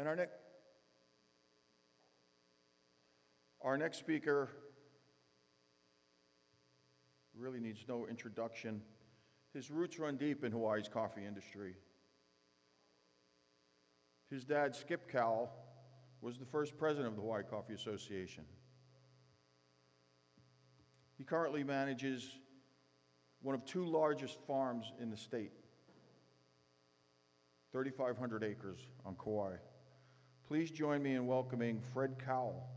And our next speaker really needs no introduction. His roots run deep in Hawaii's coffee industry. His dad, Skip Cowell, was the first president of the Hawaii Coffee Association. He currently manages one of two largest farms in the state, 3,500 acres on Kauai. Please join me in welcoming Fred Cowell,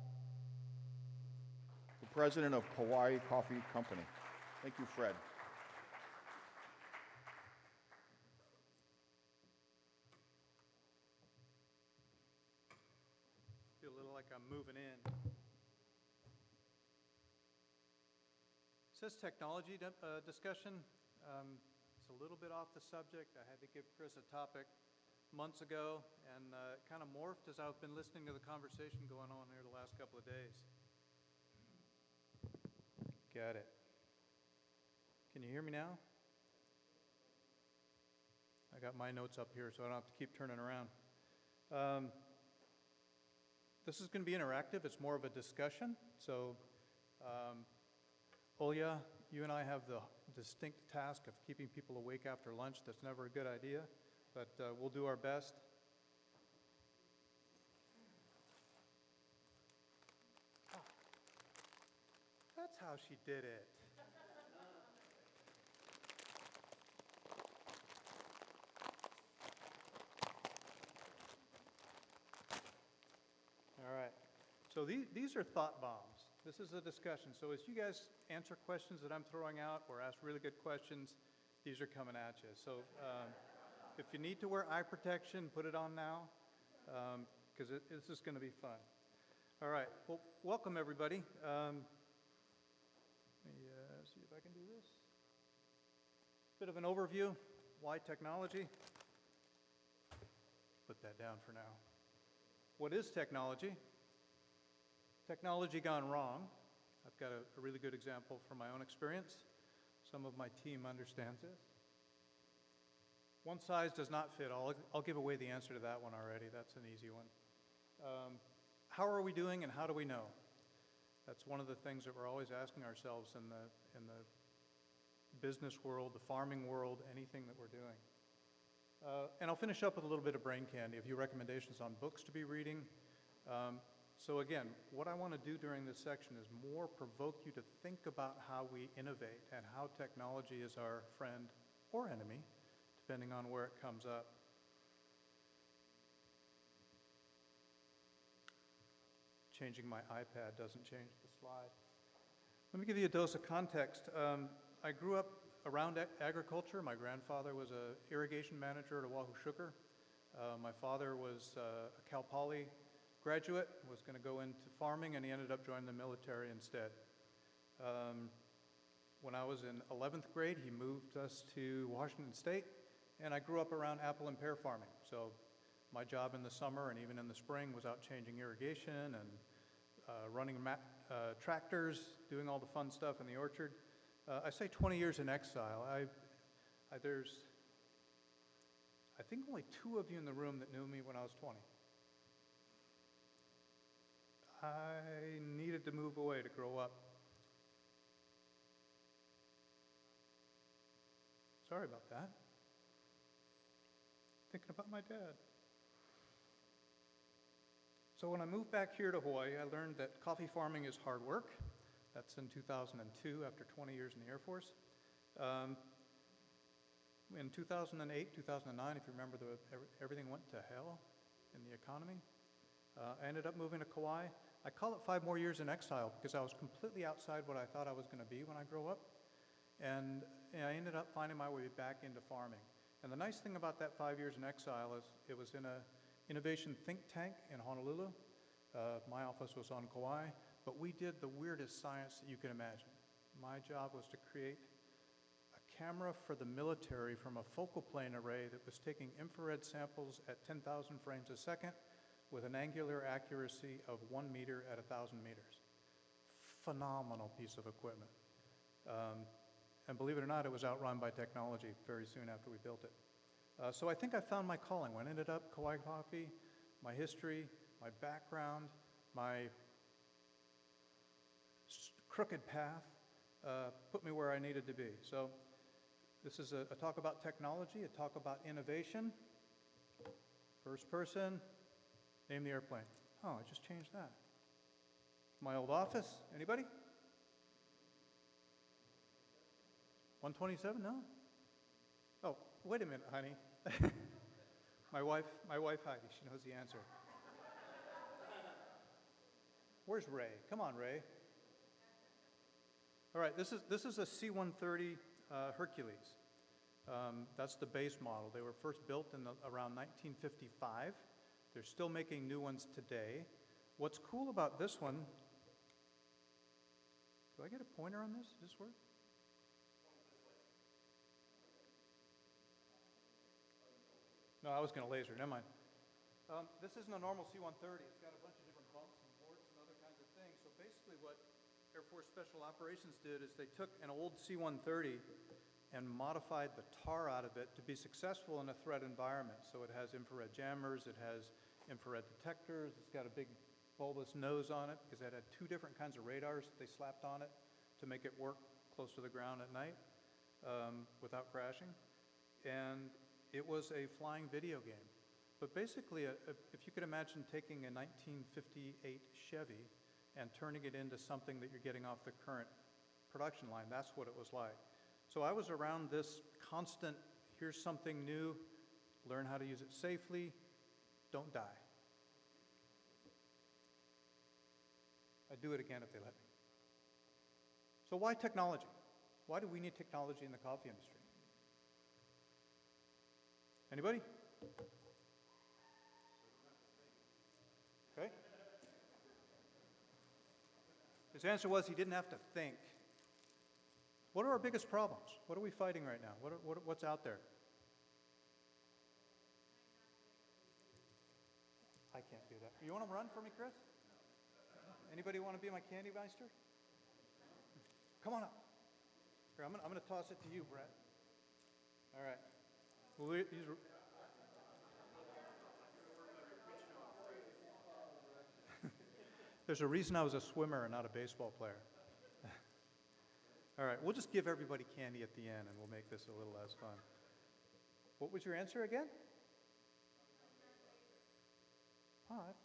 the president of Kauai Coffee Company. Thank you, Fred. Feel a little like I'm moving in. It says technology discussion. It's a little bit off the subject. I had to give Chris a topic months ago, and it kind of morphed as I've been listening to the conversation going on here the last couple of days. Got it. Can you hear me now? I got my notes up here, so I don't have to keep turning around. This is going to be interactive. It's more of a discussion. So, Olya, you and I have the distinct task of keeping people awake after lunch. That's never a good idea, but we'll do our best. Oh, that's how she did it. All right, so these are thought bombs. This is a discussion. So as you guys answer questions that I'm throwing out or ask really good questions, these are coming at you. So if you need to wear eye protection, put it on now, because this is going to be fun. All right, well, welcome everybody. Let me see if I can do this. Bit of an overview, why technology? Put that down for now. What is technology? Technology gone wrong. I've got a really good example from my own experience. Some of my team understands this. One size does not fit all. I'll give away the answer to that one already. That's an easy one. How are we doing and how do we know? That's one of the things that we're always asking ourselves in the business world, the farming world, anything that we're doing. And I'll finish up with a little bit of brain candy, a few recommendations on books to be reading. So again, what I want to do during this section is more provoke you to think about how we innovate and how technology is our friend or enemy, depending on where it comes up. Changing my iPad doesn't change the slide. Let me give you a dose of context. I grew up around agriculture. My grandfather was an irrigation manager at Oahu Sugar. My father was a Cal Poly graduate, was going to go into farming, and he ended up joining the military instead. When I was in 11th grade, he moved us to Washington State, and I grew up around apple and pear farming. So my job in the summer and even in the spring was out changing irrigation and running tractors, doing all the fun stuff in the orchard. I say 20 years in exile. There's, I think, only 2 of you in the room that knew me when I was 20. I needed to move away to grow up. Sorry about that. Thinking about my dad. So when I moved back here to Hawaii, I learned that coffee farming is hard work. That's in 2002, after 20 years in the Air Force. In 2008, 2009, if you remember, everything went to hell in the economy. I ended up moving to Kauai. I call it 5 more years in exile because I was completely outside what I thought I was going to be when I grow up. And I ended up finding my way back into farming. And the nice thing about that 5 years in exile is it was in an innovation think tank in Honolulu. My office was on Kauai, but we did the weirdest science that you can imagine. My job was to create a camera for the military from a focal plane array that was taking infrared samples at 10,000 frames a second with an angular accuracy of 1 meter at 1,000 meters. Phenomenal piece of equipment. And believe it or not, it was outrun by technology very soon after we built it. So I think I found my calling. When I ended up Kauai Coffee, my history, my background, my crooked path put me where I needed to be. So this is a talk about technology, a talk about innovation. First person, name the airplane. Oh, I just changed that. My old office, anybody? 127, no? Oh, wait a minute, honey. My wife Heidi, she knows the answer. Where's Ray? Come on, Ray. All right, this is a C-130 Hercules. That's the base model. They were first built in around 1955. They're still making new ones today. What's cool about this one, do I get a pointer on this? Does this work? No, I was going to laser, never mind. This isn't a normal C-130. It's got a bunch of different bumps and ports and other kinds of things. So basically what Air Force Special Operations did is they took an old C-130 and modified the tar out of it to be successful in a threat environment. So it has infrared jammers, it has infrared detectors, it's got a big bulbous nose on it because it had two different kinds of radars they slapped on it to make it work close to the ground at night without crashing. And it was a flying video game. But basically, if you could imagine taking a 1958 Chevy and turning it into something that you're getting off the current production line, that's what it was like. So I was around this constant, here's something new, learn how to use it safely, don't die. I'd do it again if they let me. So why technology? Why do we need technology in the coffee industry? Anybody? Okay. His answer was he didn't have to think. What are our biggest problems? What are we fighting right now? What's out there? I can't do that. You want to run for me, Chris? Anybody want to be my candy meister? Come on up. Here, I'm going to toss it to you, Brett. All right. Well, there's a reason I was a swimmer and not a baseball player. All right, we'll just give everybody candy at the end and we'll make this a little less fun. What was your answer again? All right.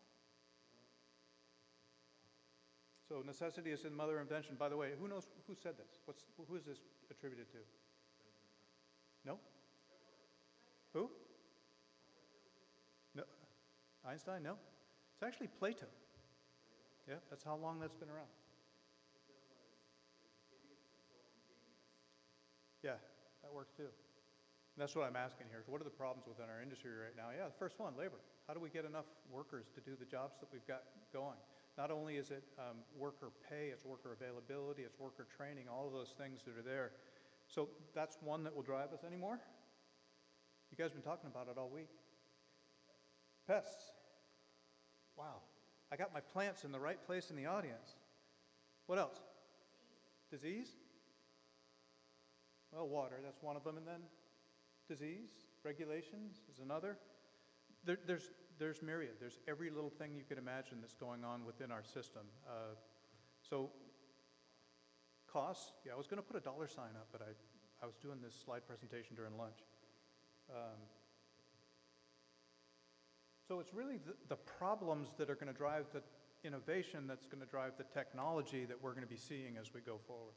So necessity is in mother of invention. By the way, who knows who said this? Who is this attributed to? No? Who? No. Einstein? No. It's actually Plato. Yeah, that's how long that's been around. Yeah, that works too. And that's what I'm asking here. So what are the problems within our industry right now? Yeah, the first one, labor. How do we get enough workers to do the jobs that we've got going? Not only is it worker pay, it's worker availability, it's worker training, all of those things that are there. So that's one that will drive us anymore. You guys have been talking about it all week. Pests. Wow. I got my plants in the right place in the audience. What else? Disease? Well, water, that's one of them. And then disease, regulations is another. There's myriad. There's every little thing you could imagine that's going on within our system. So costs, yeah, I was going to put a dollar sign up, but I was doing this slide presentation during lunch. So it's really the problems that are going to drive the innovation that's going to drive the technology that we're going to be seeing as we go forward.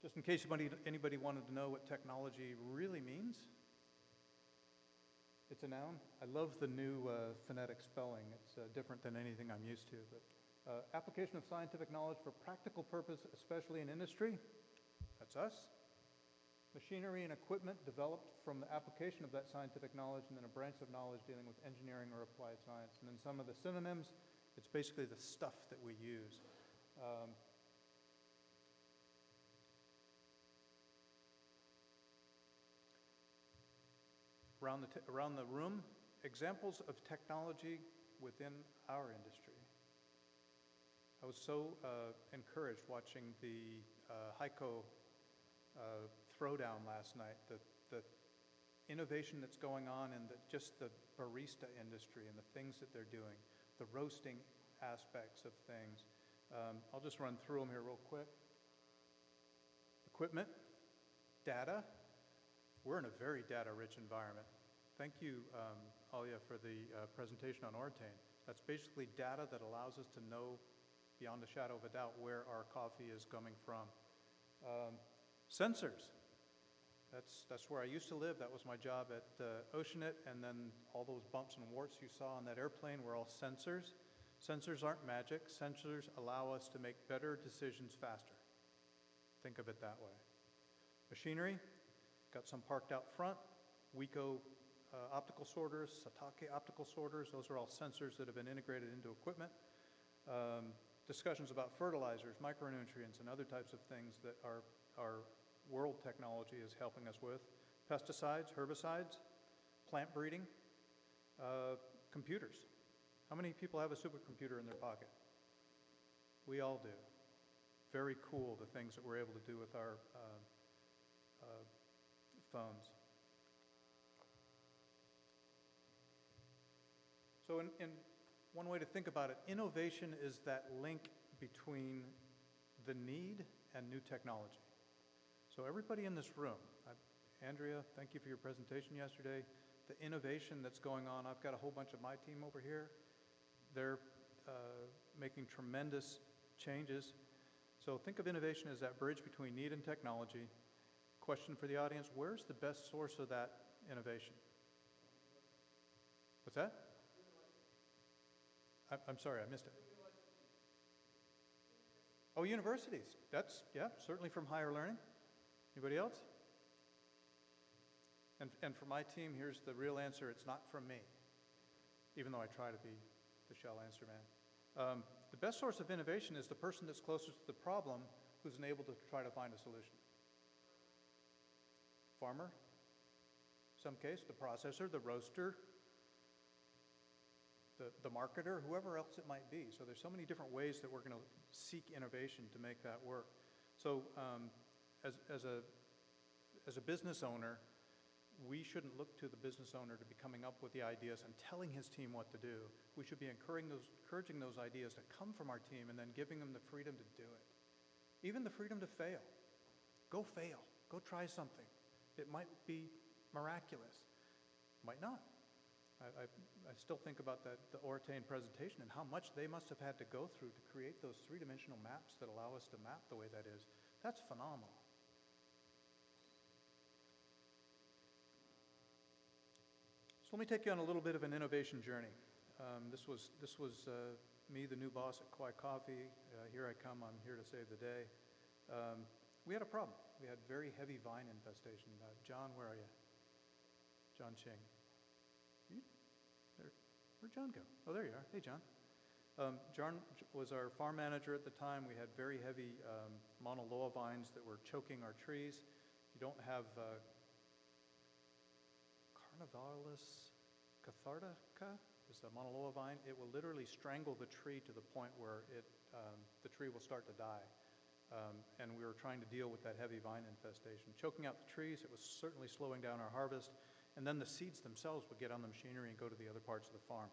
Just in case anybody wanted to know what technology really means, it's a noun. I love the new phonetic spelling. It's different than anything I'm used to. But application of scientific knowledge for practical purpose, especially in industry, that's us. Machinery and equipment developed from the application of that scientific knowledge, and then a branch of knowledge dealing with engineering or applied science. And then some of the synonyms, it's basically the stuff that we use. Around the room, examples of technology within our industry. I was so encouraged watching the HICO throwdown last night. The innovation that's going on in just the barista industry and the things that they're doing, the roasting aspects of things. I'll just run through them here real quick. Equipment, data. We're in a very data-rich environment. Thank you, Alia, for the presentation on Ortane. That's basically data that allows us to know beyond a shadow of a doubt where our coffee is coming from. Sensors. That's where I used to live. That was my job at Oceanit, and then all those bumps and warts you saw on that airplane were all sensors. Sensors aren't magic. Sensors allow us to make better decisions faster. Think of it that way. Machinery, got some parked out front. Wiko optical sorters, Satake optical sorters, those are all sensors that have been integrated into equipment. Discussions about fertilizers, micronutrients, and other types of things that our world technology is helping us with. Pesticides, herbicides, plant breeding, computers. How many people have a supercomputer in their pocket? We all do. Very cool, the things that we're able to do with our phones. So in one way to think about it, innovation is that link between the need and new technology. So everybody in this room, Andrea, thank you for your presentation yesterday. The innovation that's going on, I've got a whole bunch of my team over here. They're making tremendous changes. So think of innovation as that bridge between need and technology. Question for the audience, where's the best source of that innovation? What's that? I'm sorry, I missed it. Oh, universities. That's, yeah, certainly from higher learning. Anybody else? And for my team, here's the real answer. It's not from me, even though I try to be the shell answer man. The best source of innovation is the person that's closest to the problem who's enabled to try to find a solution. Farmer, some case, the processor, the roaster, the marketer, whoever else it might be. So there's so many different ways that we're going to seek innovation to make that work. So as a business owner, we shouldn't look to the business owner to be coming up with the ideas and telling his team what to do. We should be encouraging those ideas to come from our team and then giving them the freedom to do it. Even the freedom to fail. Go fail. Go try something. It might be miraculous. Might not. I still think about the Ortane presentation and how much they must have had to go through to create those three-dimensional maps that allow us to map the way that is. That's phenomenal. So let me take you on a little bit of an innovation journey. This was me, the new boss at Kauai Coffee. Here I come. I'm here to save the day. We had a problem. We had very heavy vine infestation. John, where are you? John Ching. Where'd John go? Oh, there you are. Hey, John. John was our farm manager at the time. We had very heavy Mauna Loa vines that were choking our trees. You don't have Carnivallus cathartica is the Mauna Loa vine. It will literally strangle the tree to the point where the tree will start to die. And we were trying to deal with that heavy vine infestation. Choking out the trees, it was certainly slowing down our harvest. And then the seeds themselves would get on the machinery and go to the other parts of the farm.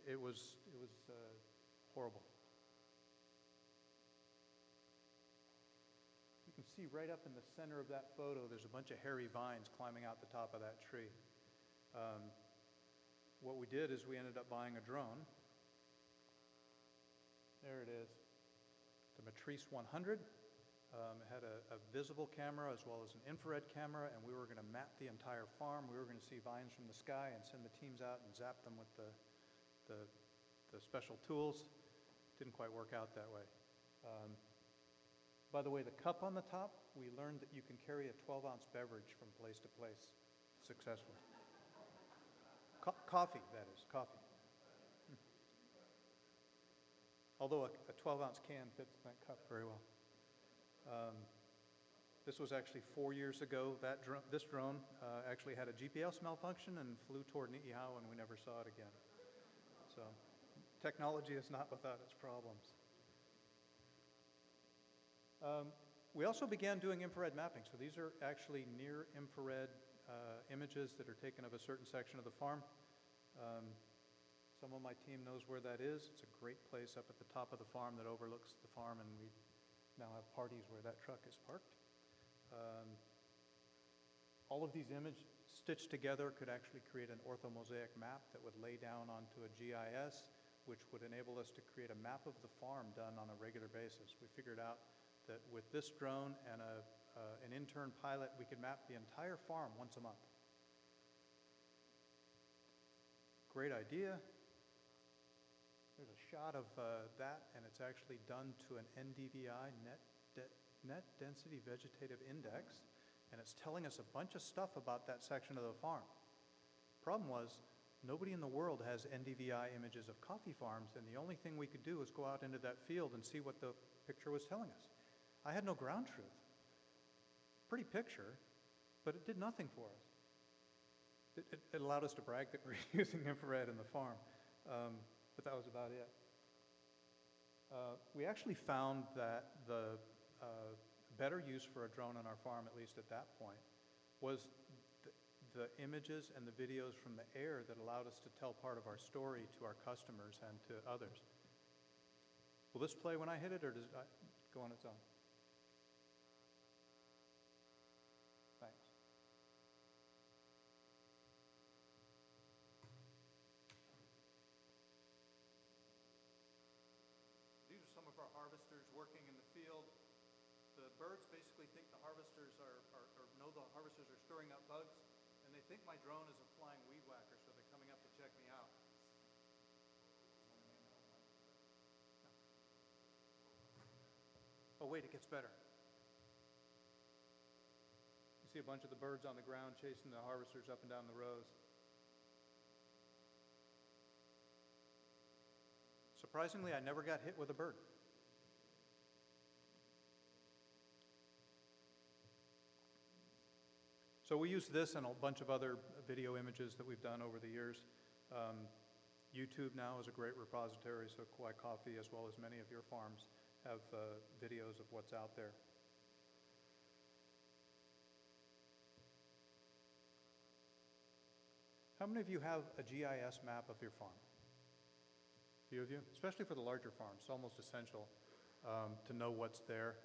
It was horrible. You can see right up in the center of that photo, there's a bunch of hairy vines climbing out the top of that tree. What we did is we ended up buying a drone. There it is. The Matrice 100. It had a visible camera as well as an infrared camera, and we were going to map the entire farm. We were going to see vines from the sky and send the teams out and zap them with the special tools. Didn't quite work out that way. By the way, the cup on the top, we learned that you can carry a 12-ounce beverage from place to place successfully. Coffee, that is, coffee. Although a 12-ounce can fits in that cup very well. This was actually 4 years ago. This drone actually had a GPS malfunction and flew toward Ni'ihau, and we never saw it again. So technology is not without its problems. We also began doing infrared mapping. So these are actually near infrared images that are taken of a certain section of the farm. Some of my team knows where that is. It's a great place up at the top of the farm that overlooks the farm, and we now have parties where that truck is parked. All of these images stitched together could actually create an orthomosaic map that would lay down onto a GIS, which would enable us to create a map of the farm done on a regular basis. We figured out that with this drone and an intern pilot, we could map the entire farm once a month. Great idea. There's a shot of that, and it's actually done to an NDVI, Net Density Vegetative Index, and it's telling us a bunch of stuff about that section of the farm. Problem was, nobody in the world has NDVI images of coffee farms, and the only thing we could do was go out into that field and see what the picture was telling us. I had no ground truth. Pretty picture, but it did nothing for us. It allowed us to brag that we're using infrared in the farm. But that was about it. We actually found that the better use for a drone on our farm, at least at that point, was the images and the videos from the air that allowed us to tell part of our story to our customers and to others. Will this play when I hit it, or does it go on its own? Thanks. These are some of our harvesters working in the field. The birds basically think the harvesters or know the harvesters are stirring up bugs, and they think my drone is a flying weed whacker, so they're coming up to check me out. Oh wait, it gets better. You see a bunch of the birds on the ground chasing the harvesters up and down the rows. Surprisingly, I never got hit with a bird. So we use this and a bunch of other video images that we've done over the years. YouTube now is a great repository, so Kauai Coffee, as well as many of your farms, have videos of what's out there. How many of you have a GIS map of your farm? A few of you, especially for the larger farms. It's almost essential to know what's there.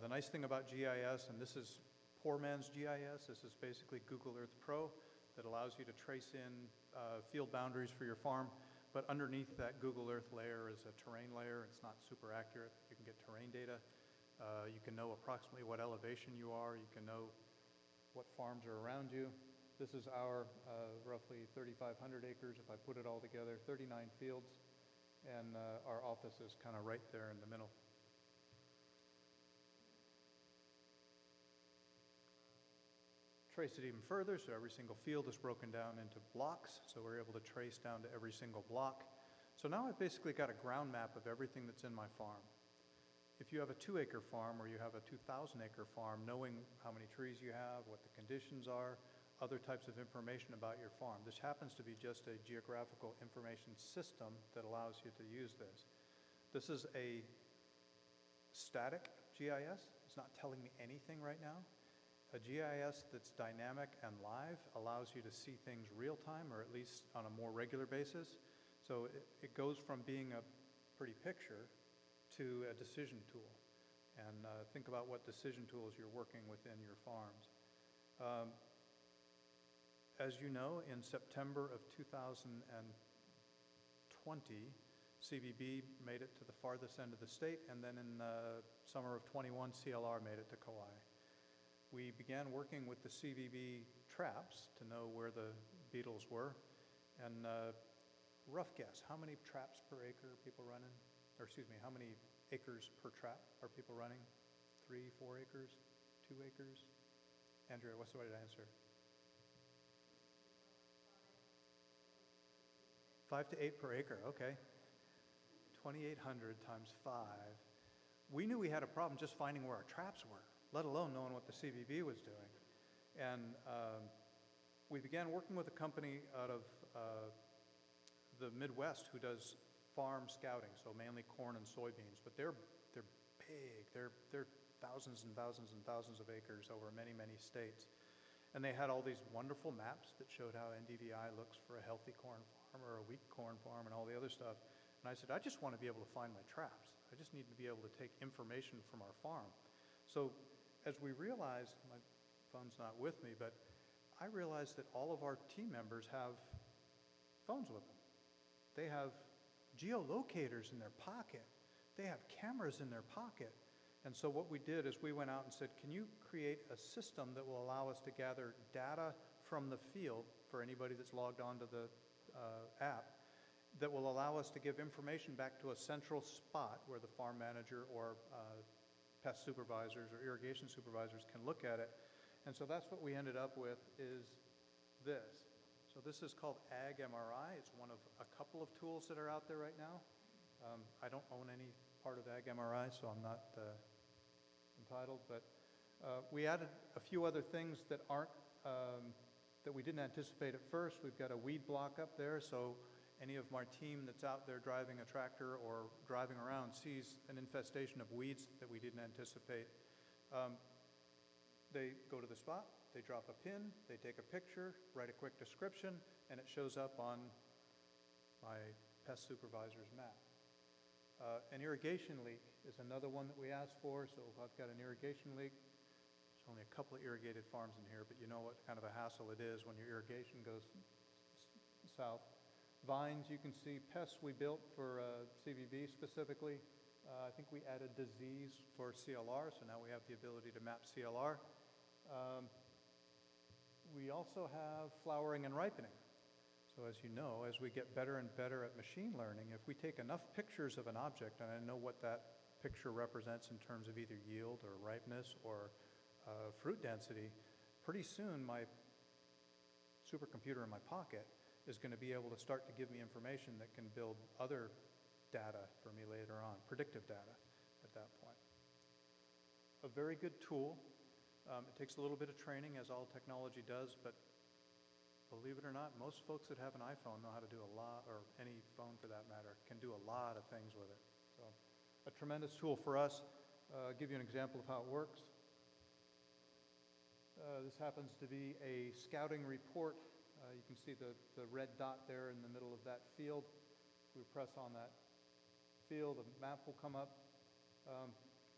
The nice thing about GIS, and this is poor man's GIS, this is basically Google Earth Pro that allows you to trace in field boundaries for your farm, but underneath that Google Earth layer is a terrain layer. It's not super accurate. You can get terrain data. You can know approximately what elevation you are. You can know what farms are around you. This is our roughly 3,500 acres, if I put it all together, 39 fields, and our office is kind of right there in the middle. Trace it even further, so every single field is broken down into blocks, so we're able to trace down to every single block. So now I've basically got a ground map of everything that's in my farm. If you have a 2-acre farm or you have a 2,000-acre farm, knowing how many trees you have, what the conditions are, other types of information about your farm. This happens to be just a geographical information system that allows you to use this. This is a static GIS. It's not telling me anything right now. A GIS that's dynamic and live allows you to see things real time, or at least on a more regular basis. So it goes from being a pretty picture to a decision tool. And think about what decision tools you're working within your farms. As you know, in September of 2020, CVB made it to the farthest end of the state, and then in summer of 21, CLR made it to Kauai. We began working with the CVB traps to know where the beetles were, and rough guess, how many traps per acre are people running? Or excuse me, how many acres per trap are people running? 3, 4 acres, 2 acres? Andrea, what's the right answer? 5 to 8 per acre, okay. 2,800 times 5. We knew we had a problem just finding where our traps were, let alone knowing what the CVB was doing. And we began working with a company out of the Midwest who does farm scouting, so mainly corn and soybeans, but they're big. They're thousands and thousands and thousands of acres over many, many states. And they had all these wonderful maps that showed how NDVI looks for a healthy corn farm or a weak corn farm and all the other stuff. And I said, I just want to be able to find my traps. I just need to be able to take information from our farm. So as we realized, my phone's not with me, but I realized that all of our team members have phones with them. They have geolocators in their pocket. They have cameras in their pocket. And so what we did is we went out and said, can you create a system that will allow us to gather data from the field for anybody that's logged onto the app that will allow us to give information back to a central spot where the farm manager or pest supervisors or irrigation supervisors can look at it. And so that's what we ended up with is this. So this is called Ag MRI. It's one of a couple of tools that are out there right now. I don't own any part of Ag MRI, so I'm not entitled, but we added a few other things that aren't, that we didn't anticipate at first. We've got a weed block up there, so any of my team that's out there driving a tractor or driving around sees an infestation of weeds that we didn't anticipate. They go to the spot, they drop a pin, they take a picture, write a quick description, and it shows up on my pest supervisor's map. An irrigation leak is another one that we asked for. So if I've got an irrigation leak, there's only a couple of irrigated farms in here, but you know what kind of a hassle it is when your irrigation goes south. Vines, you can see. Pests we built for CVB specifically. I think we added disease for CLR, so now we have the ability to map CLR. We also have flowering and ripening. So as you know, as we get better and better at machine learning, if we take enough pictures of an object, and I know what that picture represents in terms of either yield or ripeness or fruit density, pretty soon my supercomputer in my pocket is going to be able to start to give me information that can build other data for me later on, predictive data at that point. A very good tool. It takes a little bit of training, as all technology does, but believe it or not, most folks that have an iPhone know how to do a lot, or any phone for that matter, can do a lot of things with it. So a tremendous tool for us. I'll give you an example of how it works. This happens to be a scouting report. You can see the red dot there in the middle of that field. We press on that field, the map will come up.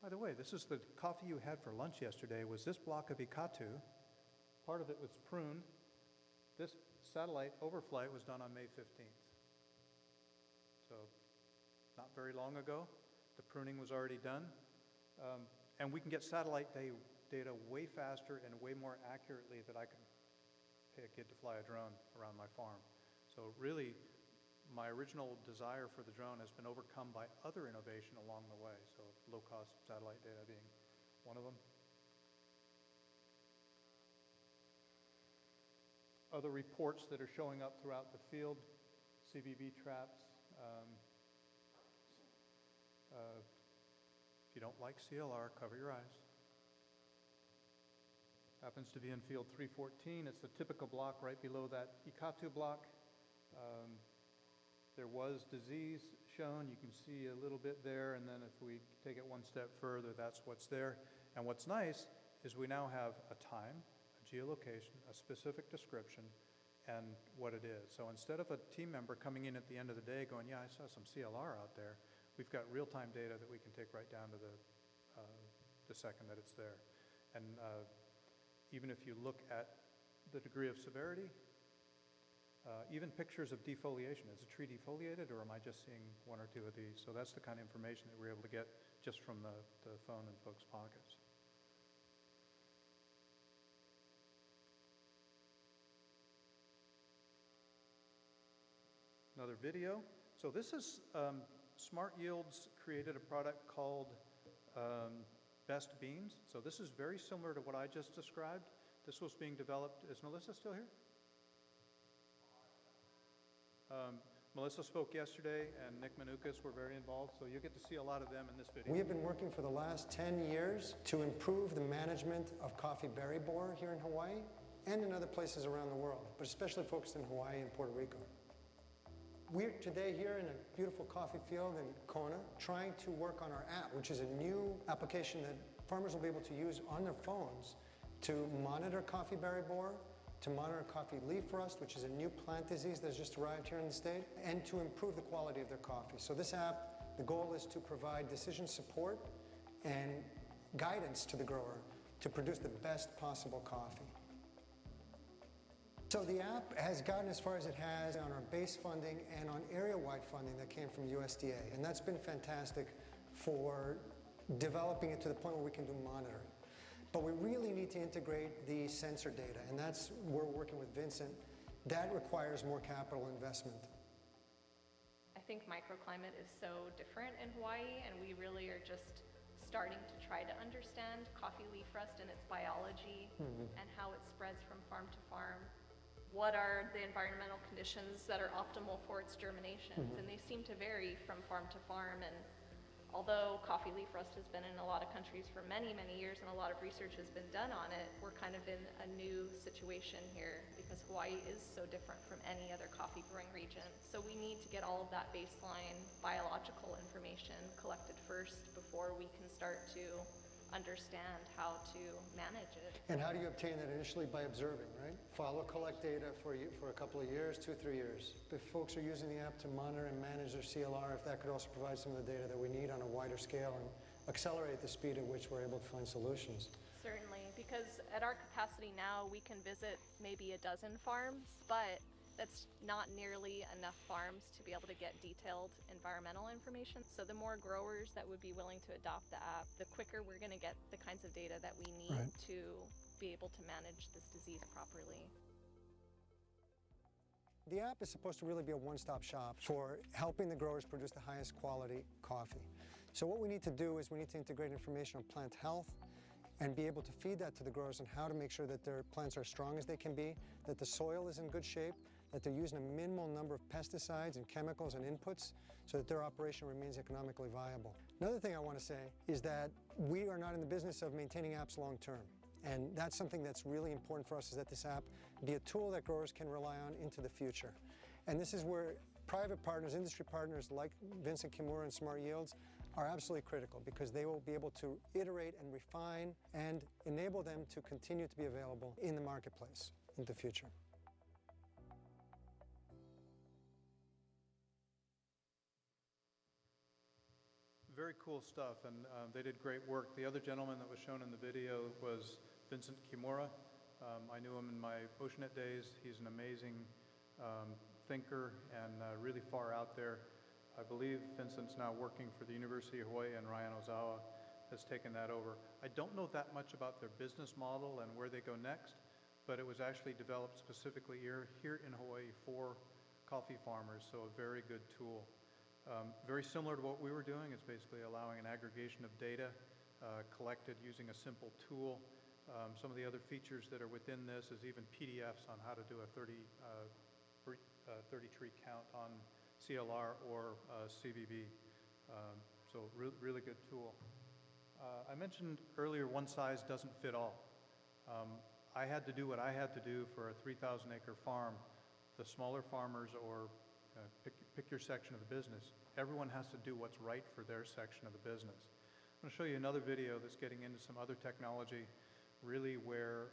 By the way, this is the coffee you had for lunch yesterday, was this block of Ikatu. Part of it was pruned. This satellite overflight was done on May 15th. So not very long ago. The pruning was already done. And we can get satellite data way faster and way more accurately than I could pay a kid to fly a drone around my farm. So really, my original desire for the drone has been overcome by other innovation along the way. So low-cost satellite data being one of them. Other reports that are showing up throughout the field, CVB traps. If you don't like CLR, cover your eyes. Happens to be in field 314. It's the typical block right below that Ikatu block. There was disease shown. You can see a little bit there, and then if we take it one step further, that's what's there. And what's nice is we now have a time, geolocation, a specific description, and what it is. So instead of a team member coming in at the end of the day going, yeah, I saw some CLR out there, we've got real-time data that we can take right down to the second that it's there. And even if you look at the degree of severity, even pictures of defoliation. Is a tree defoliated, or am I just seeing one or two of these? So that's the kind of information that we're able to get just from the phone in folks' pockets. Another video. So this is Smart Yields created a product called Best Beans. So this is very similar to what I just described. This was being developed. Is Melissa still here? Melissa spoke yesterday, and Nick Manukas were very involved, so you'll get to see a lot of them in this video. We have been working for the last 10 years to improve the management of coffee berry borer here in Hawaii and in other places around the world, but especially focused in Hawaii and Puerto Rico. We're today here in a beautiful coffee field in Kona trying to work on our app, which is a new application that farmers will be able to use on their phones to monitor coffee berry borer, to monitor coffee leaf rust, which is a new plant disease that's just arrived here in the state, and to improve the quality of their coffee. So this app, the goal is to provide decision support and guidance to the grower to produce the best possible coffee. So the app has gotten as far as it has on our base funding and on area-wide funding that came from USDA, and that's been fantastic for developing it to the point where we can do monitoring. But we really need to integrate the sensor data, and that's where we're working with Vincent. That requires more capital investment. I think microclimate is so different in Hawaii, and we really are just starting to try to understand coffee leaf rust and its biology and how it spreads from farm to farm. What are the environmental conditions that are optimal for its germinations? And they seem to vary from farm to farm. And although coffee leaf rust has been in a lot of countries for many, many years and a lot of research has been done on it, we're kind of in a new situation here because Hawaii is so different from any other coffee growing region. So we need to get all of that baseline biological information collected first before we can start to understand how to manage it. And how do you obtain that initially? By observing, right? Follow, collect data for a couple of years, 2-3 years. If folks are using the app to monitor and manage their CLR, if that could also provide some of the data that we need on a wider scale and accelerate the speed at which we're able to find solutions. Certainly, because at our capacity now, we can visit maybe a dozen farms, but that's not nearly enough farms to be able to get detailed environmental information. So the more growers that would be willing to adopt the app, the quicker we're going to get the kinds of data that we need to be able to manage this disease properly. The app is supposed to really be a one-stop shop for helping the growers produce the highest quality coffee. So what we need to do is we need to integrate information on plant health and be able to feed that to the growers on how to make sure that their plants are as strong as they can be, that the soil is in good shape, that they're using a minimal number of pesticides and chemicals and inputs so that their operation remains economically viable. Another thing I want to say is that we are not in the business of maintaining apps long term. And that's something that's really important for us, is that this app be a tool that growers can rely on into the future. And this is where private partners, industry partners like Vincent Kimura and Smart Yields are absolutely critical, because they will be able to iterate and refine and enable them to continue to be available in the marketplace in the future. Very cool stuff, and they did great work. The other gentleman that was shown in the video was Vincent Kimura. I knew him in my Oceanet days. He's an amazing thinker and really far out there. I believe Vincent's now working for the University of Hawaii, and Ryan Ozawa has taken that over. I don't know that much about their business model and where they go next, but it was actually developed specifically here in Hawaii for coffee farmers, so a very good tool. Very similar to what we were doing. It's basically allowing an aggregation of data collected using a simple tool. Some of the other features that are within this is even PDFs on how to do a 30 tree count on CLR or CVB. So really good tool. I mentioned earlier one size doesn't fit all. I had to do what I had to do for a 3,000 acre farm. The smaller farmers, or pick your section of the business, everyone has to do what's right for their section of the business. I'm going to show you another video that's getting into some other technology, really where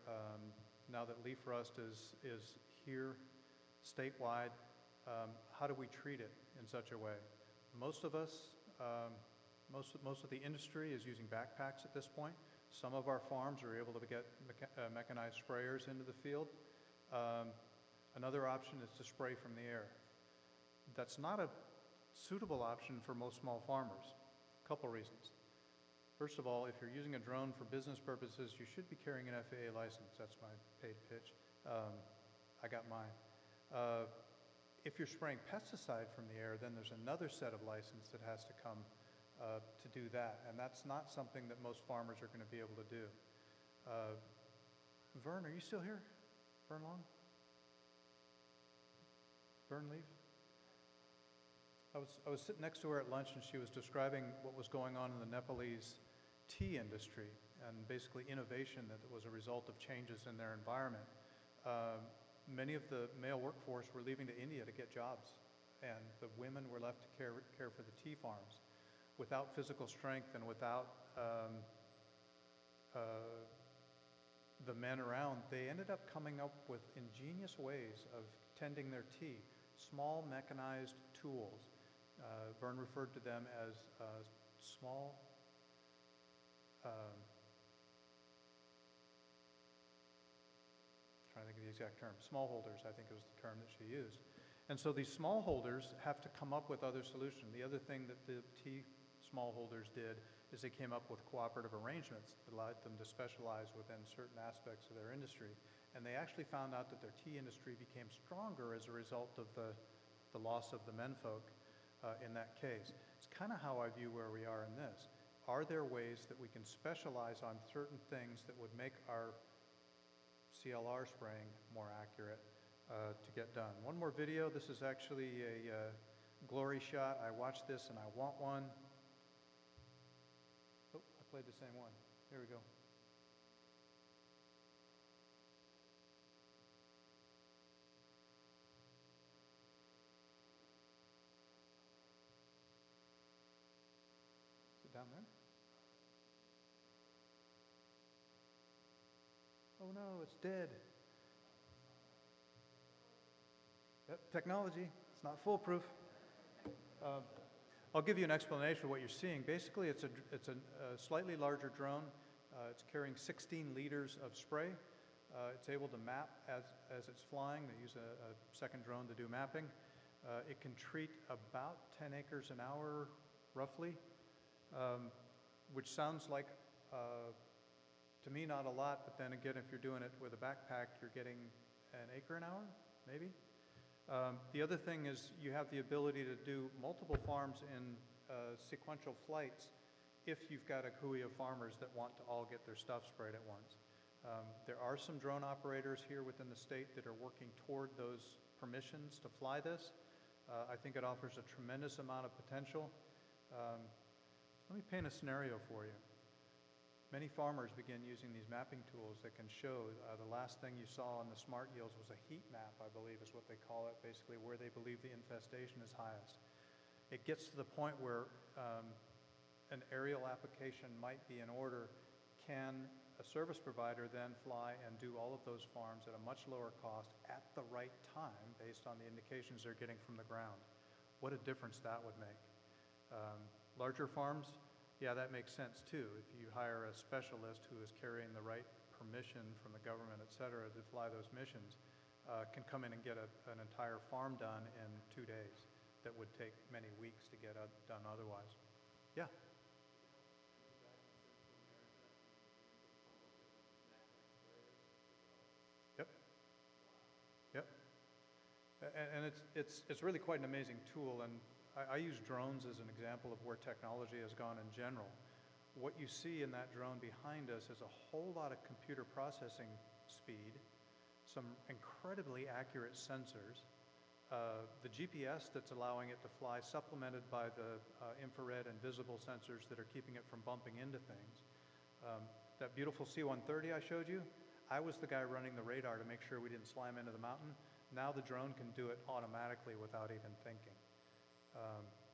now that leaf rust is here statewide, how do we treat it in such a way? Most of us, most of the industry is using backpacks at this point. Some of our farms are able to get mechanized sprayers into the field. Another option is to spray from the air. That's not a suitable option for most small farmers. A couple reasons. First of all, if you're using a drone for business purposes, you should be carrying an FAA license. That's my paid pitch. I got mine. If you're spraying pesticide from the air, then there's another set of license that has to come to do that, and that's not something that most farmers are going to be able to do. Vern, are you still here? Vern Long? Vern leave? I was sitting next to her at lunch, and she was describing what was going on in the Nepalese tea industry and basically innovation that was a result of changes in their environment. Many of the male workforce were leaving to India to get jobs, and the women were left to care for the tea farms. Without physical strength and without the men around, they ended up coming up with ingenious ways of tending their tea, small mechanized tools. Vern referred to them as small, trying to think of the exact term, smallholders, I think was the term that she used. And so these smallholders have to come up with other solutions. The other thing that the tea smallholders did is they came up with cooperative arrangements that allowed them to specialize within certain aspects of their industry. And they actually found out that their tea industry became stronger as a result of the loss of the menfolk in that case. It's kind of how I view where we are in this. Are there ways that we can specialize on certain things that would make our CLR spraying more accurate to get done? One more video. This is actually a glory shot. I watched this and I want one. Oh, I played the same one. Here we go. Is it down there? Oh no, it's dead. Yep, technology, it's not foolproof. I'll give you an explanation of what you're seeing. Basically, it's a slightly larger drone. It's carrying 16 liters of spray. It's able to map as it's flying. They use a second drone to do mapping. It can treat about 10 acres an hour, roughly, which sounds like, to me, not a lot, but then again, if you're doing it with a backpack, you're getting an acre an hour, maybe? The other thing is you have the ability to do multiple farms in sequential flights if you've got a cooey of farmers that want to all get their stuff sprayed at once. There are some drone operators here within the state that are working toward those permissions to fly this. I think it offers a tremendous amount of potential. Let me paint a scenario for you. Many farmers begin using these mapping tools that can show, the last thing you saw on the smart yields was a heat map, I believe is what they call it, basically where they believe the infestation is highest. It gets to the point where an aerial application might be in order. Can a service provider then fly and do all of those farms at a much lower cost at the right time based on the indications they're getting from the ground? What a difference that would make. Larger farms, yeah, that makes sense too. If you hire a specialist who is carrying the right permission from the government, et cetera, to fly those missions, can come in and get an entire farm done in 2 days that would take many weeks to get done otherwise. Yeah. Yep. Yep. And it's really quite an amazing tool, and I use drones as an example of where technology has gone in general. What you see in that drone behind us is a whole lot of computer processing speed, some incredibly accurate sensors, the GPS that's allowing it to fly, supplemented by the infrared and visible sensors that are keeping it from bumping into things. That beautiful C-130 I showed you, I was the guy running the radar to make sure we didn't slam into the mountain. Now the drone can do it automatically without even thinking.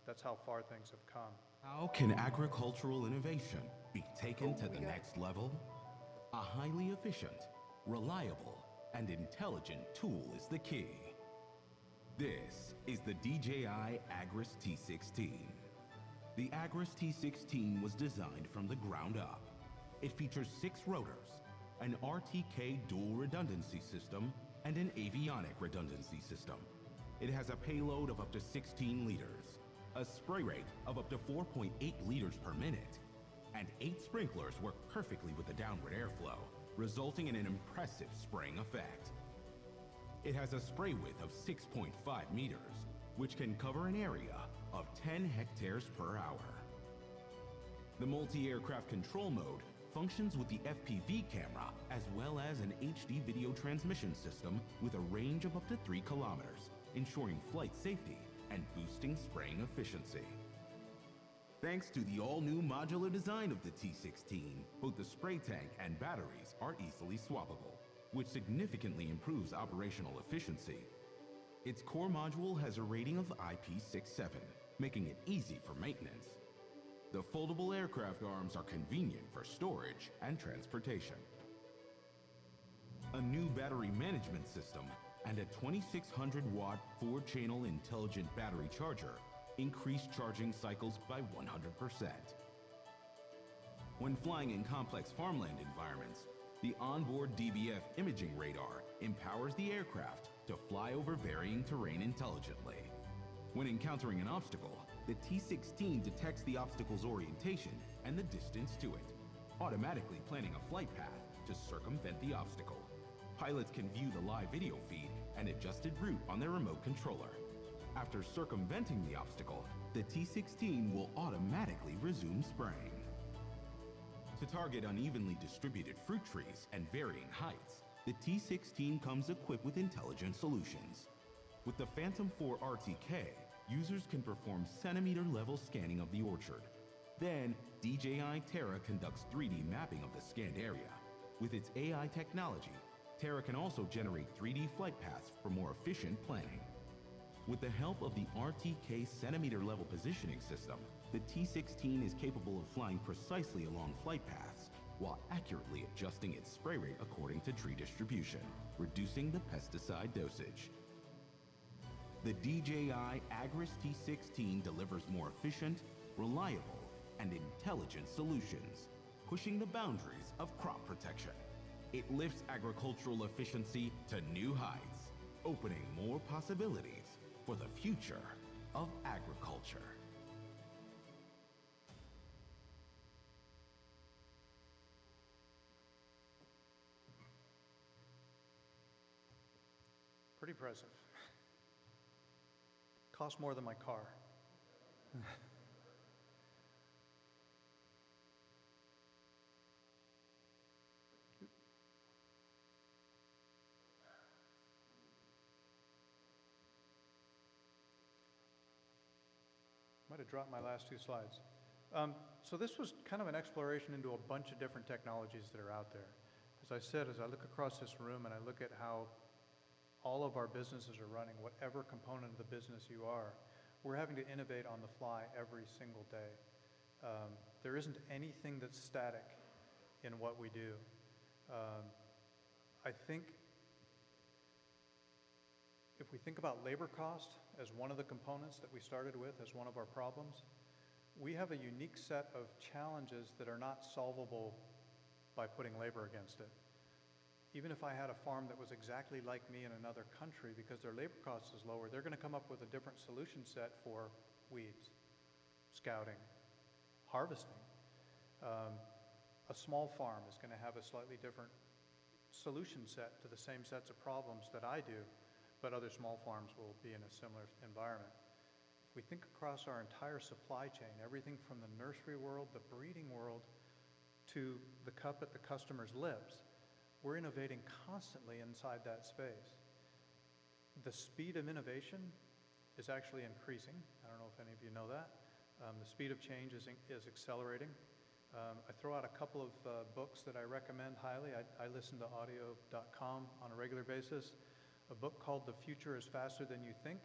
That's how far things have come. How can agricultural innovation be taken to the next level? A highly efficient, reliable, and intelligent tool is the key. This is the DJI Agris T16. The Agris T16 was designed from the ground up. It features 6 rotors, an Rtk dual redundancy system, and an avionic redundancy system. It has a payload of up to 16 liters, a spray rate of up to 4.8 liters per minute, and 8 sprinklers work perfectly with the downward airflow, resulting in an impressive spraying effect. It has a spray width of 6.5 meters, which can cover an area of 10 hectares per hour. The multi-aircraft control mode functions with the FPV camera as well as an HD video transmission system with a range of up to 3 kilometers, ensuring flight safety and boosting spraying efficiency. Thanks to the all-new modular design of the T16, both the spray tank and batteries are easily swappable, which significantly improves operational efficiency. Its core module has a rating of IP67, making it easy for maintenance. The foldable aircraft arms are convenient for storage and transportation. a new battery management system, and a 2600-watt 4-channel intelligent battery charger increase charging cycles by 100%. When flying in complex farmland environments, the onboard DBF imaging radar empowers the aircraft to fly over varying terrain intelligently. When encountering an obstacle, the T-16 detects the obstacle's orientation and the distance to it, automatically planning a flight path to circumvent the obstacle. Pilots can view the live video feed and adjusted route on their remote controller. After circumventing the obstacle, the T-16 will automatically resume spraying. To target unevenly distributed fruit trees and varying heights, the T-16 comes equipped with intelligent solutions. With the Phantom 4 Rtk, users can perform centimeter-level scanning of the orchard. Then, DJI Terra conducts 3D mapping of the scanned area. With its AI technology, Terra can also generate 3D flight paths for more efficient planning. With the help of the Rtk centimeter-level positioning system, the T-16 is capable of flying precisely along flight paths while accurately adjusting its spray rate according to tree distribution, reducing the pesticide dosage. The DJI Agris T-16 delivers more efficient, reliable, and intelligent solutions, pushing the boundaries of crop protection. It lifts agricultural efficiency to new heights, opening more possibilities for the future of agriculture. Pretty impressive. Cost more than my car. Might have dropped my last two slides. So this was kind of an exploration into a bunch of different technologies that are out there. As I said, as I look across this room and I look at how all of our businesses are running, whatever component of the business you are, we're having to innovate on the fly every single day. There isn't anything that's static in what we do. I think if we think about labor cost as one of the components that we started with as one of our problems, we have a unique set of challenges that are not solvable by putting labor against it. Even if I had a farm that was exactly like me in another country, because their labor cost is lower, they're going to come up with a different solution set for weeds, scouting, harvesting. A small farm is going to have a slightly different solution set to the same sets of problems that I do, but other small farms will be in a similar environment. If we think across our entire supply chain, everything from the nursery world, the breeding world, to the cup at the customer's lips, we're innovating constantly inside that space. The speed of innovation is actually increasing. I don't know if any of you know that. The speed of change is accelerating. I throw out a couple of books that I recommend highly. I listen to audio.com on a regular basis. A book called The Future is Faster Than You Think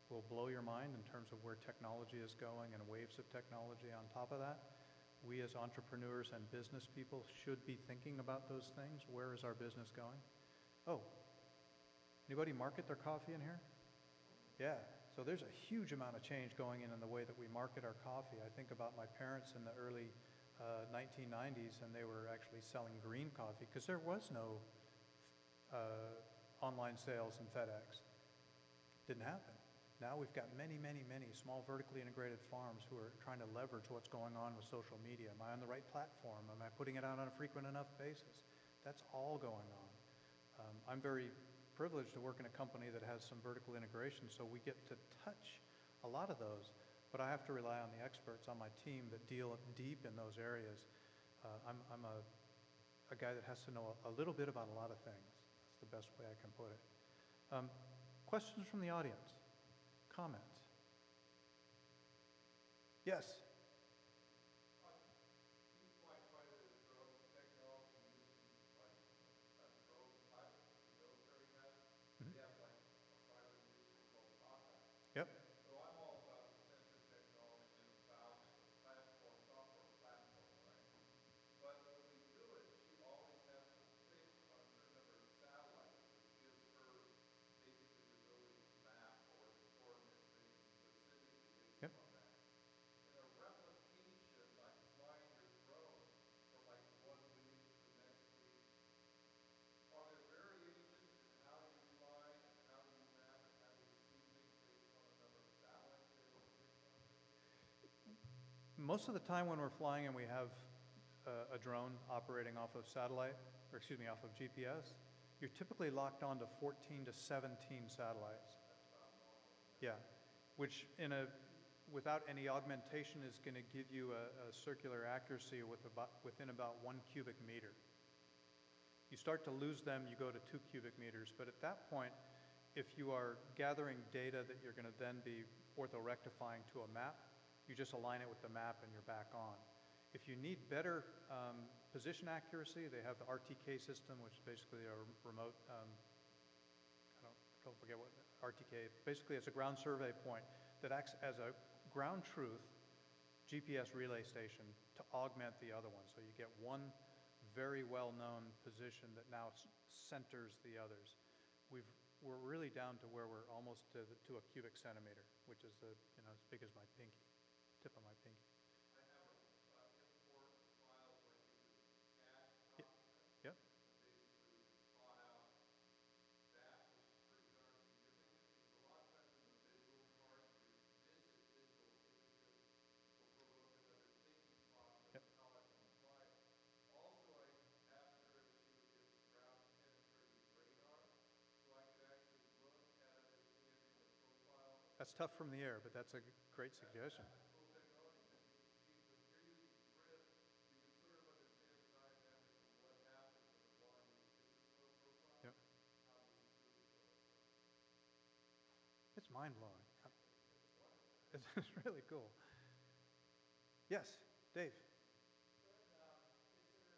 will blow your mind in terms of where technology is going and waves of technology on top of that. We as entrepreneurs and business people should be thinking about those things. Where is our business going? Oh, anybody market their coffee in here? Yeah, so there's a huge amount of change going in the way that we market our coffee. I think about my parents in the early 1990s, and they were actually selling green coffee because there was no online sales in FedEx. Didn't happen. Now we've got many, many, many small vertically integrated farms who are trying to leverage what's going on with social media. Am I on the right platform? Am I putting it out on a frequent enough basis? That's all going on. I'm very privileged to work in a company that has some vertical integration, so we get to touch a lot of those, but I have to rely on the experts on my team that deal deep in those areas. I'm a guy that has to know a little bit about a lot of things. That's the best way I can put it. Questions from the audience? Comments? Yes? Yep. So I'm all about the sensor technology and the valve and the platform, software platform, right? But when we do it, she always has to fix on a certain number of most of the time when we're flying and we have a drone operating off of satellite, or excuse me, off of GPS, you're typically locked onto 14 to 17 satellites. Yeah, which without any augmentation is going to give you a circular accuracy within about 1 cubic meter. You start to lose them, you go to 2 cubic meters, but at that point, if you are gathering data that you're going to then be orthorectifying to a map, you just align it with the map and you're back on. If you need better position accuracy, they have the Rtk system, which is basically a remote, don't forget what Rtk, basically it's a ground survey point that acts as a ground truth GPS relay station to augment the other one. So you get one very well-known position that now centers the others. We're really down to where we're almost to a cubic centimeter, which is as big as my pinky, tip of my pinky. I have a import files like you add Yep. documents. Yep. And basically plot out that, which is pretty darn significant because a lot of times in the visual part, this is visual images. So for a little bit of his thinking process, Yep. how I can apply it. Also, I asked her if she would get ground penetrating radar, so I could actually look at a stand in the profile. That's tough from the air, but that's a great suggestion. That's a cool technology because you're using drift, you can sort of understand the dynamics of what happens in the water when it hits the soil profile. Yep. How moves through the soil profile. It's mind-blowing. It's really cool. Yes, Dave. Is there current accurate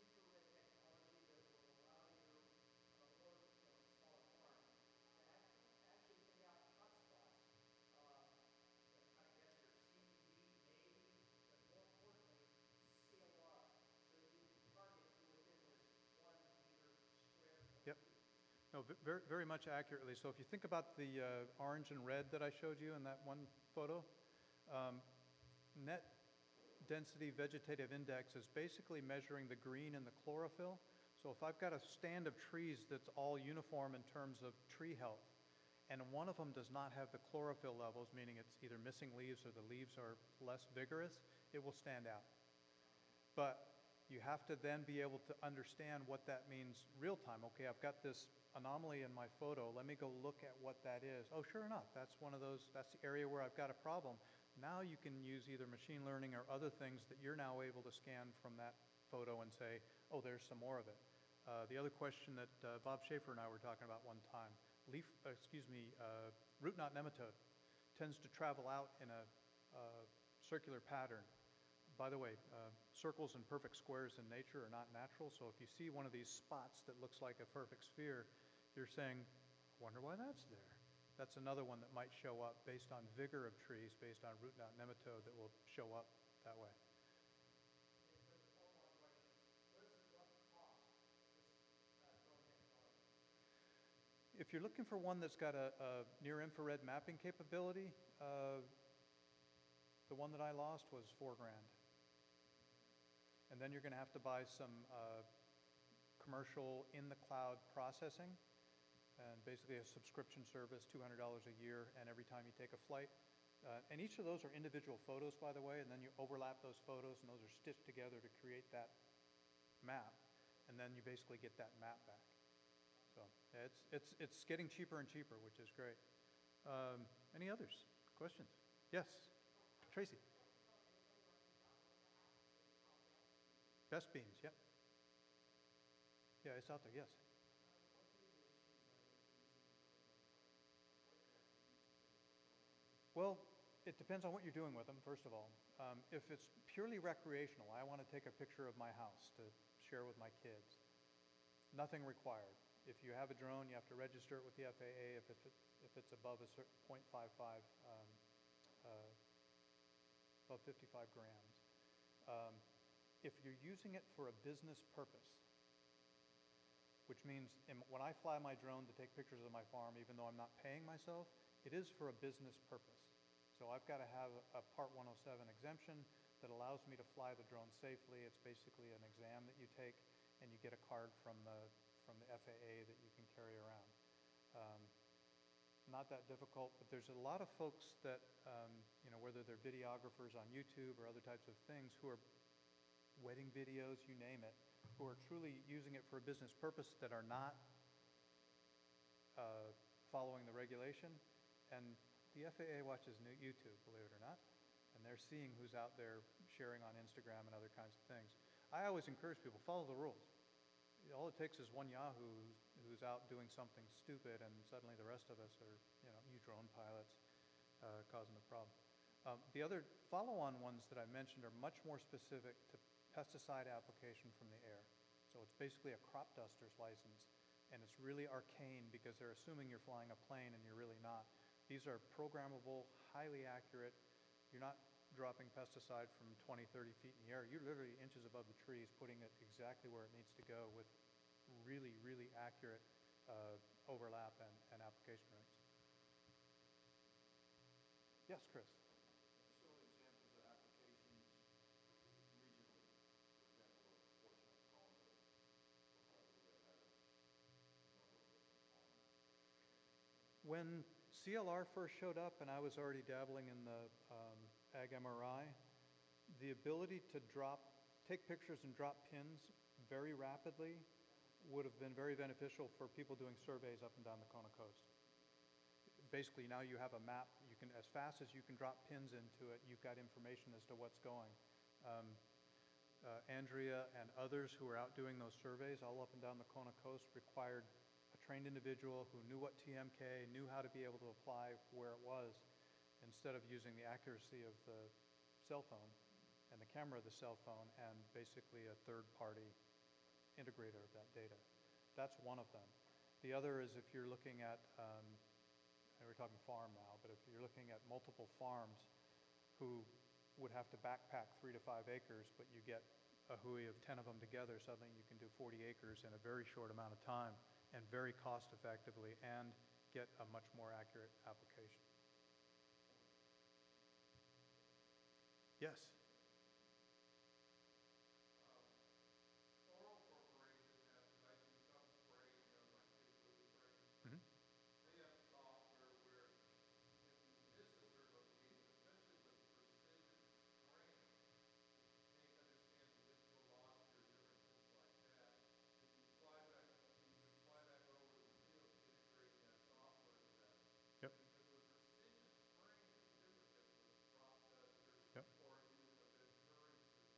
infrared technology that will allow you, or smaller farms, to actually pick out hotspots that kind of get your CBD maybe, but more importantly, CLR, so that you can target to within this 1 meter square of Yep. leaf? No, very, very much accurately. So if you think about the orange and red that I showed you in that one photo, net density vegetative index is basically measuring the green in the chlorophyll. So if I've got a stand of trees that's all uniform in terms of tree health, and one of them does not have the chlorophyll levels, meaning it's either missing leaves or the leaves are less vigorous, it will stand out. But you have to then be able to understand what that means real time. Okay, I've got this anomaly in my photo. Let me go look at what that is. Oh, sure enough, that's one of those, that's the area where I've got a problem. Now you can use either machine learning or other things that you're now able to scan from that photo and say, oh, there's some more of it. The other question that Bob Schaefer and I were talking about one time, root knot nematode tends to travel out in a circular pattern. By the way, circles and perfect squares in nature are not natural, so if you see one of these spots that looks like a perfect sphere, you're saying, I wonder why that's there. That's another one that might show up based on vigor of trees, based on root knot nematode that will show up that way. And just one more question. What does it cost, this drone technology? If you're looking for one that's got a near-infrared mapping capability, the one that I lost was $4 grand. And then you're going to have to buy some commercial in-the-cloud processing, and basically a subscription service, $200 a year, and every time you take a flight. And each of those are individual photos, by the way, and then you overlap those photos, and those are stitched together to create that map, and then you basically get that map back. So yeah, it's getting cheaper and cheaper, which is great. Any others? Questions? Yes, Tracy. Best Beans, yep. Yeah, it's out there, yes. Well, it depends on what you're doing with them, first of all. If it's purely recreational, I want to take a picture of my house to share with my kids. Nothing required. If you have a drone, you have to register it with the FAA if it's above a certain 0.55, above 55 grams. If you're using it for a business purpose, which means when I fly my drone to take pictures of my farm, even though I'm not paying myself, it is for a business purpose. So I've got to have a Part 107 exemption that allows me to fly the drone safely. It's basically an exam that you take, and you get a card from the FAA that you can carry around. Not that difficult, but there's a lot of folks that, whether they're videographers on YouTube or other types of things who are wedding videos, you name it, who are truly using it for a business purpose that are not following the regulation. And the FAA watches YouTube, believe it or not, and they're seeing who's out there sharing on Instagram and other kinds of things. I always encourage people, follow the rules. All it takes is one Yahoo who's out doing something stupid, and suddenly the rest of us are, you drone pilots causing the problem. The other follow-on ones that I mentioned are much more specific to pesticide application from the air. So it's basically a crop duster's license, and it's really arcane because they're assuming you're flying a plane and you're really not. These are programmable, highly accurate. You're not dropping pesticide from 20, 30 feet in the air. You're literally inches above the trees, putting it exactly where it needs to go with really, really accurate overlap and application rates. Yes, Chris? Show examples of applications regionally. For example, a portion of Kona or Hawaii that has a number of different farms. When CLR first showed up and I was already dabbling in the ag MRI, the ability to take pictures and drop pins very rapidly would have been very beneficial for people doing surveys up and down the Kona coast. Basically, now you have a map. You can, as fast as you can drop pins into it, you've got information as to what's going. Andrea and others who were out doing those surveys all up and down the Kona coast required a trained individual who knew what TMK, knew how to be able to apply where it was, instead of using the accuracy of the cell phone and the camera of the cell phone and basically a third-party integrator of that data. That's one of them. The other is if you're looking at, and we're talking farm now, but if you're looking at multiple farms who would have to backpack 3 to 5 acres, but you get a hui of 10 of them together, suddenly you can do 40 acres in a very short amount of time and very cost effectively and get a much more accurate application. Yes? Oral Corporation has, I do some spraying, like big blue spraying. Mm-hmm. They have software where if you miss a certain location, especially with precision spraying, they understand the wind velocity or different things like that. If you fly back, you can fly back over to the field and integrate that software to that. Yep. Because with precision spraying, it's different than with crop duster Yep. or even a Venturi system.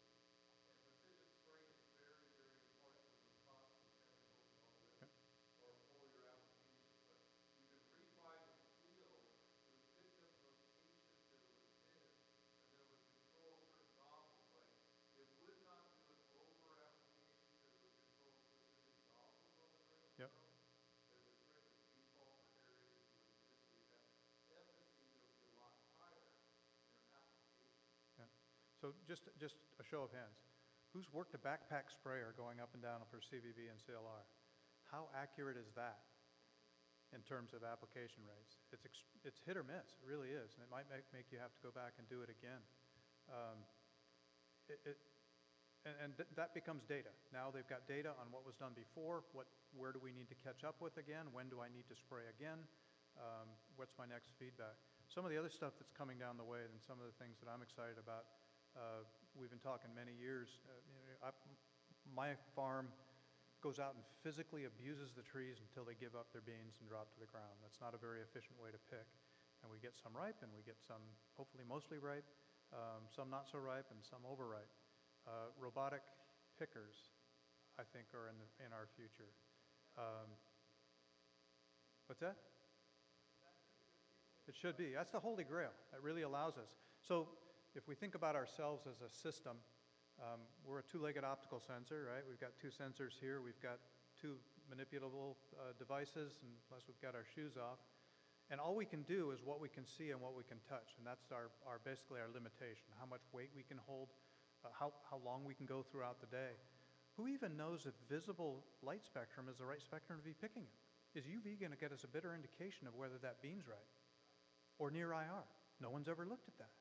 And precision spraying is very, very important with the toxic chemicals and all this, Yep. or foliar applications. But you can refine the field to pick up locations that it would miss, and then it would control certain nozzles. Like it would not do an over application because it would control specific nozzles on the grain Yep. itself. But it would try to default for areas that you would miss. So you'd have efficacy that would be a lot higher in your application. Yeah. So just a show of hands. Who's worked a backpack sprayer going up and down for CVV and CLR? How accurate is that in terms of application rates? It's hit or miss, it really is, and it might make you have to go back and do it again. That becomes data. Now they've got data on what was done before, where do we need to catch up with again, when do I need to spray again, what's my next feedback. Some of the other stuff that's coming down the way and some of the things that I'm excited about, we've been talking many years. My farm goes out and physically abuses the trees until they give up their beans and drop to the ground. That's not a very efficient way to pick. And we get some ripe and we get some hopefully mostly ripe, some not so ripe and some overripe. Robotic pickers, I think, are in our future. What's that? It should be. That's the holy grail. That really allows us. So if we think about ourselves as a system, we're a two-legged optical sensor, right? We've got 2 sensors here. We've got 2 manipulable devices, unless we've got our shoes off. And all we can do is what we can see and what we can touch. And that's basically our limitation, how much weight we can hold, how long we can go throughout the day. Who even knows if visible light spectrum is the right spectrum to be picking it? Is UV going to get us a better indication of whether that bean's right? Or near IR? No one's ever looked at that.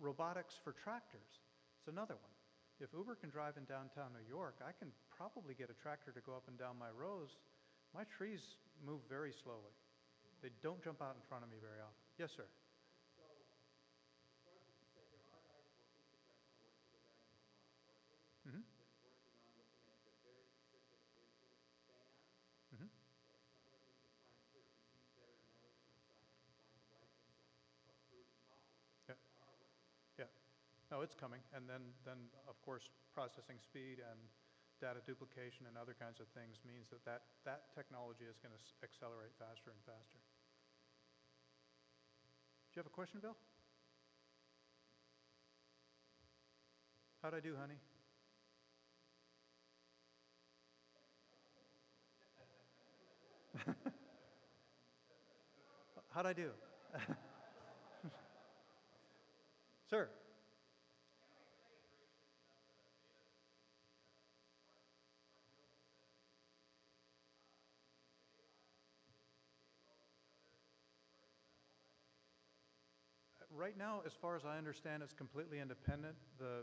Robotics for tractors, it's another one. If Uber can drive in downtown New York, I can probably get a tractor to go up and down my rows. My trees move very slowly. They don't jump out in front of me very often. Yes, sir? So No, it's coming. And then of course, processing speed and data duplication and other kinds of things means that technology is going to accelerate faster and faster. Do you have a question, Bill? How'd I do, honey? How'd I do? Sir? Right now, as far as I understand, it's completely independent. The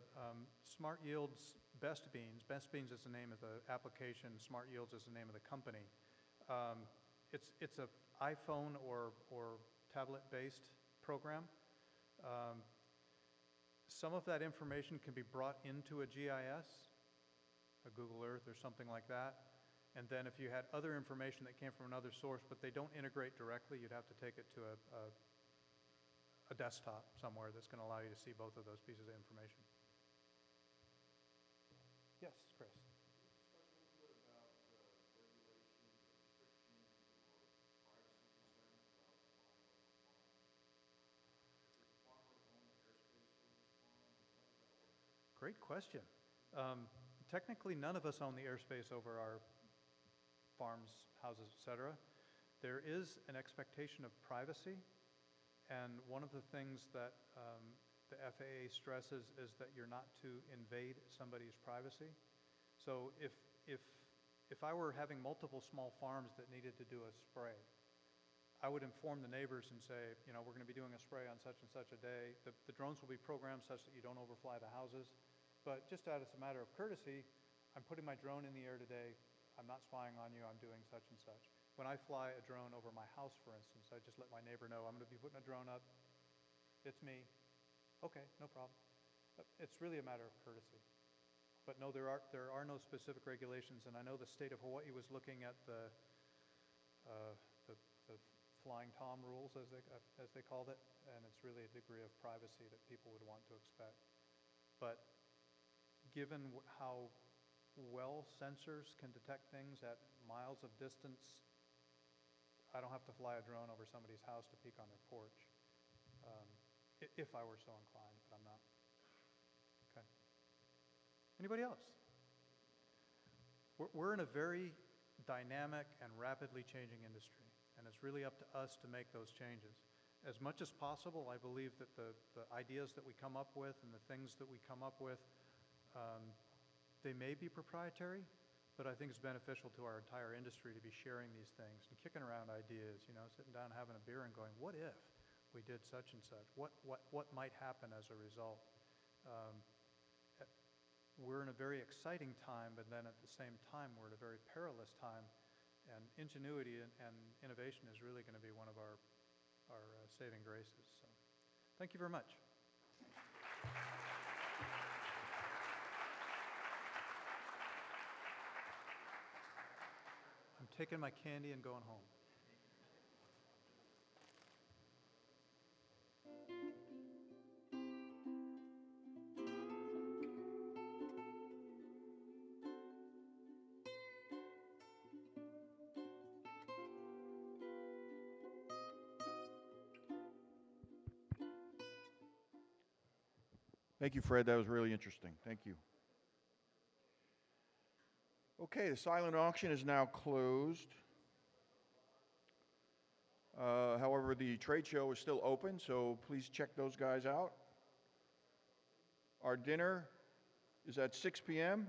Smart Yields Best Beans is the name of the application, Smart Yields is the name of the company. It's an iPhone or tablet-based program. Some of that information can be brought into a GIS, a Google Earth or something like that. And then if you had other information that came from another source, but they don't integrate directly, you'd have to take it to a desktop somewhere that's going to allow you to see both of those pieces of information. Yes, Chris. Can you discuss a little bit about regulations or restrictions or privacy concerns about flying over farms? Does the farmer own the airspace over the farm? How does that work? Great question. Technically, none of us own the airspace over our farms, houses, etc. There is an expectation of privacy, and one of the things that the FAA stresses is that you're not to invade somebody's privacy. So if I were having multiple small farms that needed to do a spray, I would inform the neighbors and say, you know, we're going to be doing a spray on such and such a day. The drones will be programmed such that you don't overfly the houses. But just as a matter of courtesy, I'm putting my drone in the air today. I'm not spying on you. I'm doing such and such. When I fly a drone over my house, for instance, I just let my neighbor know I'm going to be putting a drone up. It's me. Okay, no problem. It's really a matter of courtesy. But no, there are no specific regulations, and I know the state of Hawaii was looking at the Flying Tom rules, as they called it, and it's really a degree of privacy that people would want to expect. But given how well sensors can detect things at miles of distance, I don't have to fly a drone over somebody's house to peek on their porch, if I were so inclined, but I'm not. Okay. Anybody else? We're in a very dynamic and rapidly changing industry, and it's really up to us to make those changes. As much as possible, I believe that the ideas that we come up with and the things that we come up with, they may be proprietary, but I think it's beneficial to our entire industry to be sharing these things and kicking around ideas, you know, sitting down having a beer and going, what if we did such and such? What might happen as a result? We're in a very exciting time, but then at the same time, we're at a very perilous time, and ingenuity and innovation is really going to be one of our saving graces. So, thank you very much. I'm taking my candy and going home. Thank you, Fred. That was really interesting. Thank you. Okay, the silent auction is now closed. However, the trade show is still open, so please check those guys out. Our dinner is at 6 p.m.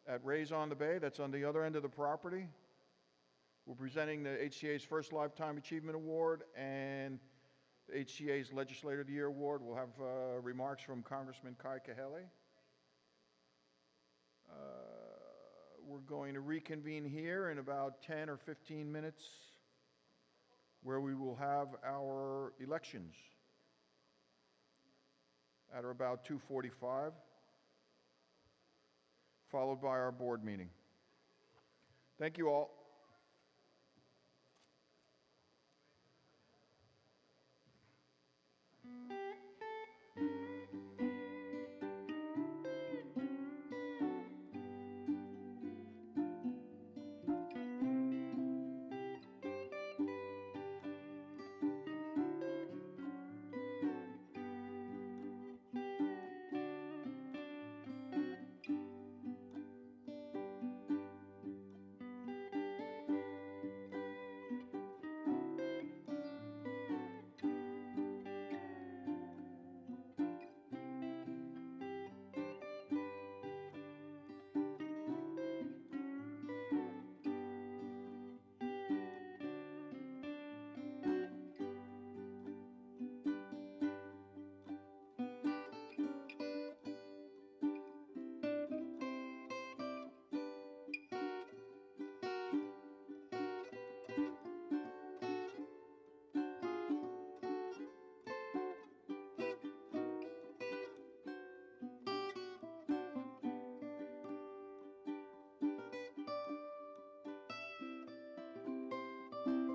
at Ray's on the Bay. That's on the other end of the property. We're presenting the HCA's first Lifetime Achievement Award and the HCA's Legislator of the Year Award. We'll have remarks from Congressman Kai Kahele. We're going to reconvene here in about 10 or 15 minutes, where we will have our elections at about 2:45, followed by our board meeting. Thank you all.